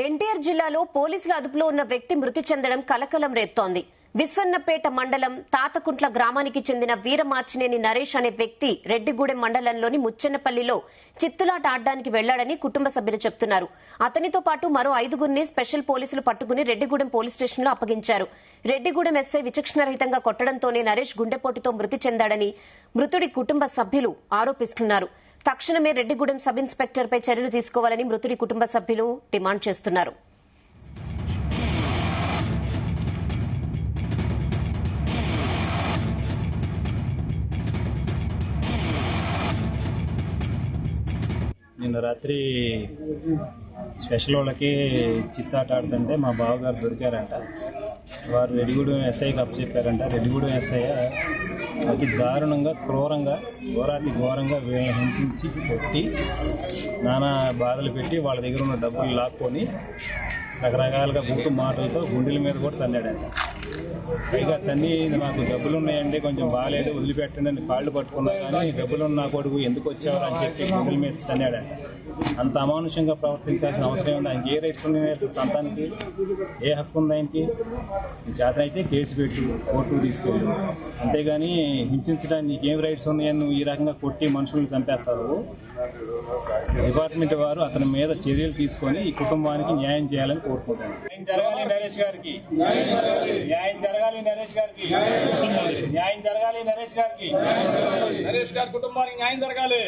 ఎన్టీఆర్ జిల్లాలో పోలీసుల అదుపులో ఉన్న వ్యక్తి మృతి చెందడం కలకలం రేపుతోంది. విస్సన్నపేట మండలం తాతకుంట్ల గ్రామానికి చెందిన వీరమార్చినేని నరేష్ అనే వ్యక్తి రెడ్డిగూడెం మండలంలోని ముచ్చెన్నపల్లిలో చిత్తులాట ఆడడానికి వెళ్లాడని కుటుంబ సభ్యులు చెబుతున్నారు. అతనితో పాటు మరో 5గురిని స్పెషల్ పోలీసులు పట్టుకుని రెడ్డిగూడెం పోలీస్ స్టేషన్లో అప్పగించారు. రెడ్డిగూడెం ఎస్ఐ విచక్షణరహితంగా కొట్టడంతోనే నరేష్ గుండెపోటుతో మృతి చెందాడని మృతుడి కుటుంబ సభ్యులు ఆరోపిస్తున్నారు. తక్షణమే రెడ్డిగూడెం సబ్ ఇన్స్పెక్టర్ పై చర్యలు తీసుకోవాలని మృతుడి కుటుంబ సభ్యులు డిమాండ్ చేస్తున్నారు. నిన్న రాత్రి స్పెషల్ వాళ్ళకి చిత్తాట ఆడుతుంటే మా బావగారు దొరికారంట. వారు రెడ్డిగూడెం ఎస్ఐకి అప్పచెప్పారంట. రెడ్డిగూడెం ఎస్ఐ అతి దారుణంగా ఘోరాతి ఘోరంగా వీళ్ళని హింసించి కొట్టి నానా బాధలు పెట్టి వాళ్ళ దగ్గర ఉన్న డబ్బులు లాక్కొని రకరకాలుగా బూటు మాటలతో గుండెల మీద కూడా తన్నాడంట. పైగా తన్ని మాకు డబ్బులు ఉన్నాయండి, కొంచెం బాగాలేదు, వదిలిపెట్టండి అని కాళ్ళు పట్టుకున్నా కానీ డబ్బులున్నా కొడుకు ఎందుకు వచ్చావు అని చెప్పి గుండెల మీద తన్నాడంట. అంత అమానుషంగా ప్రవర్తించాల్సిన అవసరం ఉంది. ఆయనకి ఏ రైట్స్ ఉన్నాయి? తంతానికి ఏ హక్కు ఉంది ఆయనకి? చేతనైతే కేసు పెట్టి కోర్టుకు తీసుకెళ్ళు, అంతేగాని హింసించడానికి నీకేం రైట్స్ ఉన్నాయని నువ్వు ఈ రకంగా కొట్టి మనుషులను చంపేస్తావు. డిపార్ట్మెంట్ వారు అతని మీద చర్యలు తీసుకొని ఈ కుటుంబానికి న్యాయం చేయాలని కోరుకుంటాను. న్యాయం జరగాలి నరేష్ గారికి, న్యాయం జరగాలి నరేష్ గారికి, న్యాయం జరగాలి నరేష్ గారికి, నరేష్ గారి కుటుంబానికి న్యాయం జరగాలి.